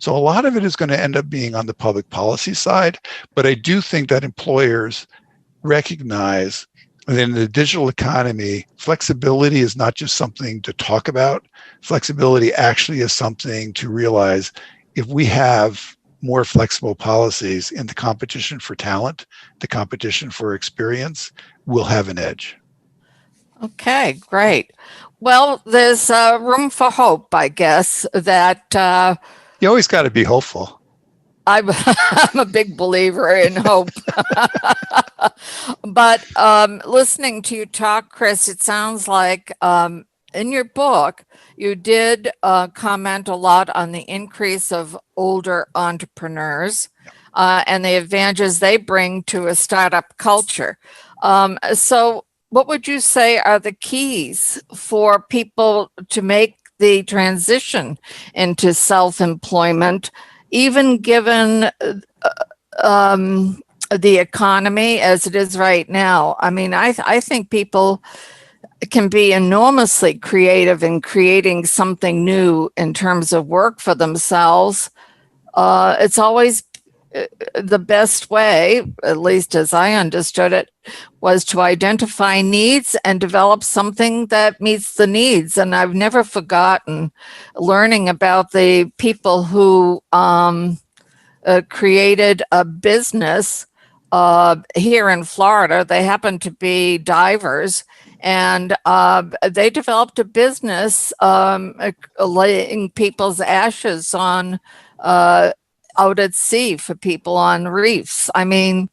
So a lot of it is going to end up being on the public policy side, but I do think that employers recognize that in the digital economy, flexibility is not just something to talk about. Flexibility actually is something to realize if we have more flexible policies in the competition for talent, the competition for experience, we'll have an edge. Okay, great. Well, there's room for hope, I guess, that You always got to be hopeful. I'm a big believer in hope. But listening to you talk, Chris, it sounds like in your book, you did comment a lot on the increase of older entrepreneurs and the advantages they bring to a startup culture. So, what would you say are the keys for people to make the transition into self-employment, even given the economy as it is right now? I mean, I think people can be enormously creative in creating something new in terms of work for themselves. It's always the best way, at least as I understood it, was to identify needs and develop something that meets the needs. And I've never forgotten learning about the people who created a business here in Florida. They happen to be divers, and they developed a business laying people's ashes on out at sea for people on reefs. I mean,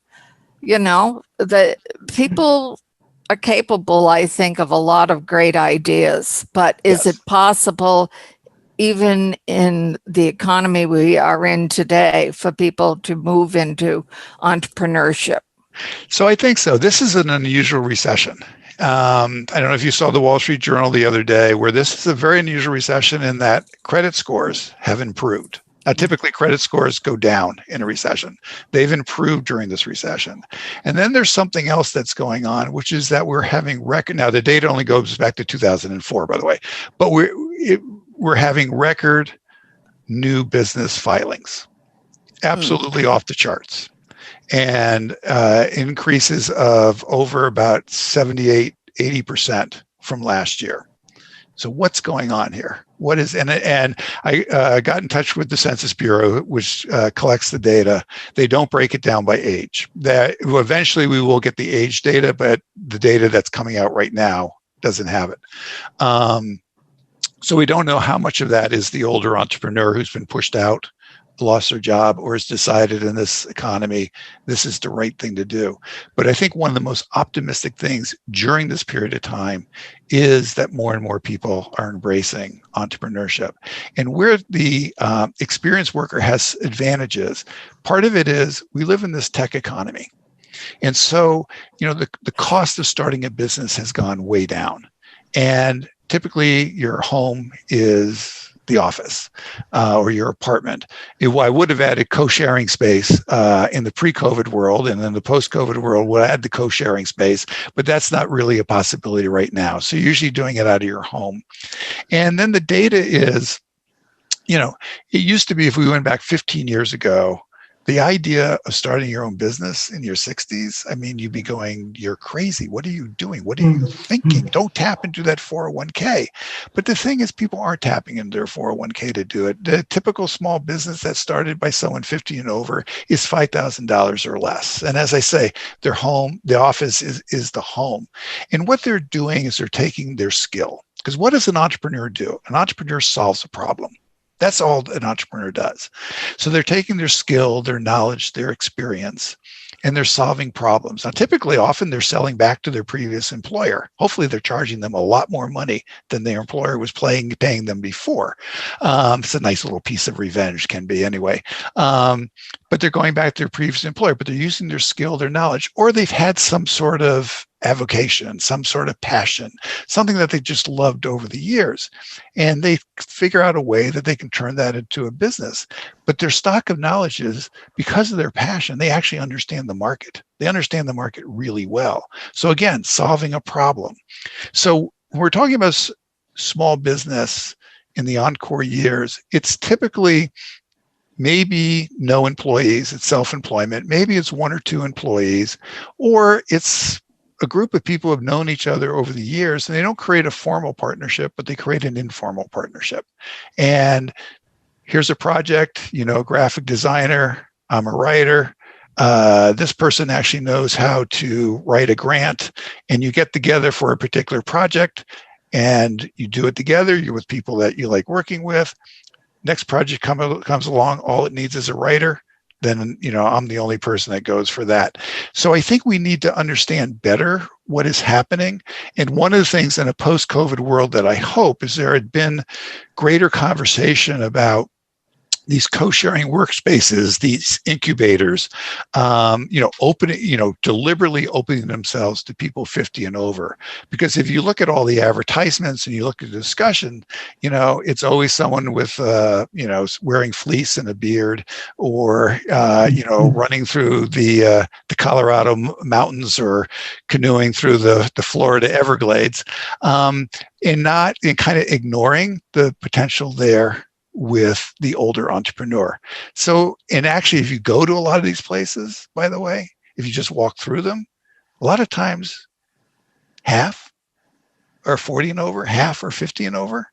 the people are capable, I think, of a lot of great ideas, but is it possible, even in the economy we are in today, for people to move into entrepreneurship? So I think so. This is an unusual recession. I don't know if you saw the Wall Street Journal the other day, where this is a very unusual recession in that credit scores have improved. Typically, credit scores go down in a recession. They've improved during this recession. And then there's something else that's going on, which is that we're having record. Now, the data only goes back to 2004, by the way, but we're having record new business filings, absolutely off the charts, and increases of over about 78-80% from last year. So what's going on here? What is, and I got in touch with the Census Bureau, which collects the data. They don't break it down by age. That eventually we will get the age data, but the data that's coming out right now doesn't have it. So we don't know how much of that is the older entrepreneur who's been pushed out, lost their job, or has decided in this economy, this is the right thing to do. But I think one of the most optimistic things during this period of time is that more and more people are embracing entrepreneurship. And where the experienced worker has advantages, part of it is we live in this tech economy. And so, the cost of starting a business has gone way down. And typically your home is the office or your apartment. I would have added co-sharing space in the pre-COVID world, and in the post-COVID world, we'll add the co-sharing space, but that's not really a possibility right now. So you're usually doing it out of your home. And then the data is, it used to be, if we went back 15 years ago, the idea of starting your own business in your 60s, I mean, you'd be going, you're crazy. What are you doing? What are you thinking? Don't tap into that 401k. But the thing is, people aren't tapping into their 401k to do it. The typical small business that's started by someone 50 and over is $5,000 or less. And as I say, their home, the office is the home. And what they're doing is they're taking their skill. Because what does an entrepreneur do? An entrepreneur solves a problem. That's all an entrepreneur does. So they're taking their skill, their knowledge, their experience, and they're solving problems. Now, typically, often they're selling back to their previous employer. Hopefully, they're charging them a lot more money than their employer was paying them before. It's a nice little piece of revenge, can be anyway. But they're going back to their previous employer, but they're using their skill, their knowledge, or they've had some sort of avocation, some sort of passion, something that they just loved over the years. And they figure out a way that they can turn that into a business. But their stock of knowledge is, because of their passion, they actually understand the market. They understand the market really well. So again, solving a problem. So when we're talking about small business in the Encore years, it's typically maybe no employees, it's self-employment, maybe it's one or two employees, or it's a group of people who have known each other over the years, and they don't create a formal partnership, but they create an informal partnership. And here's a project, graphic designer, I'm a writer. This person actually knows how to write a grant, and you get together for a particular project and you do it together. You're with people that you like working with. Next project comes along, all it needs is a writer. Then, I'm the only person that goes for that. So I think we need to understand better what is happening. And one of the things in a post-COVID world that I hope is there had been greater conversation about these co-sharing workspaces, these incubators, deliberately opening themselves to people 50 and over. Because if you look at all the advertisements and you look at the discussion, it's always someone with, wearing fleece and a beard, or, running through the Colorado mountains, or canoeing through the Florida Everglades, and kind of ignoring the potential there with the older entrepreneur. So, and actually, if you go to a lot of these places, by the way, if you just walk through them, a lot of times half are 40 and over, half are 50 and over.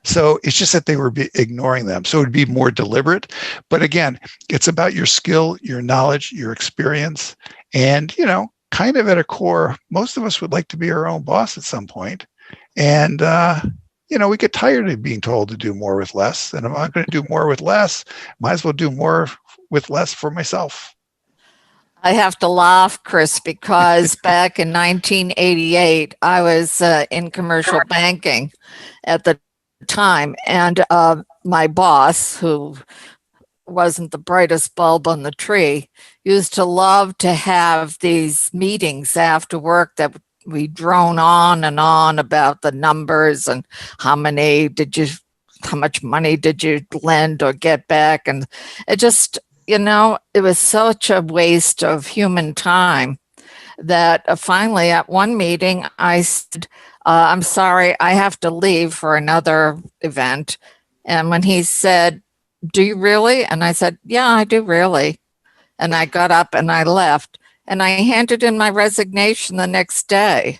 So it's just that they were ignoring them. So it would be more deliberate. But again, it's about your skill, your knowledge, your experience. And, kind of at a core, most of us would like to be our own boss at some point. And, we get tired of being told to do more with less. And if I'm not going to do more with less, might as well do more with less for myself. I have to laugh, Chris, because back in 1988, I was in commercial banking at the time. And my boss, who wasn't the brightest bulb on the tree, used to love to have these meetings after work that we drone on and on about the numbers and how much money did you lend or get back. And it just, it was such a waste of human time that finally at one meeting I said, I'm sorry, I have to leave for another event. And when he said, do you really? And I said, yeah, I do really. And I got up and I left. And I handed in my resignation the next day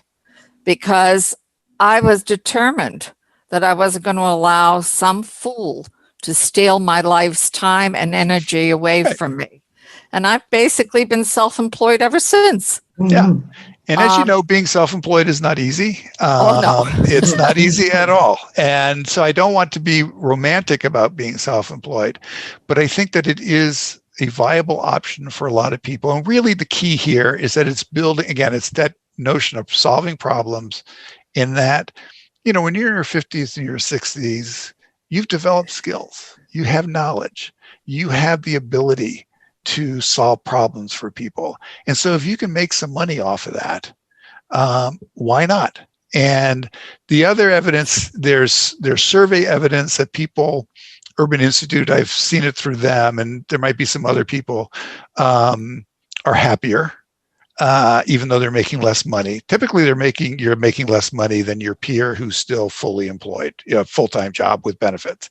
because I was determined that I wasn't going to allow some fool to steal my life's time and energy away from me. And I've basically been self-employed ever since. Yeah. And as you know, being self-employed is not easy. No. It's not easy at all. And so I don't want to be romantic about being self-employed, but I think that it is a viable option for a lot of people. And really the key here is that it's building, again, it's that notion of solving problems in that, when you're in your 50s and your 60s, you've developed skills, you have knowledge, you have the ability to solve problems for people. And so if you can make some money off of that, why not? And the other evidence, there's survey evidence that people, Urban Institute, I've seen it through them, and there might be some other people, are happier, even though they're making less money. Typically, you're making less money than your peer who's still fully employed, full-time job with benefits.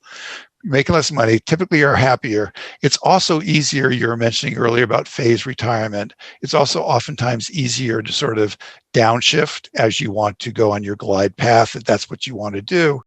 Making less money, typically are happier. It's also easier, you were mentioning earlier about phased retirement. It's also oftentimes easier to sort of downshift as you want to go on your glide path, if that's what you want to do.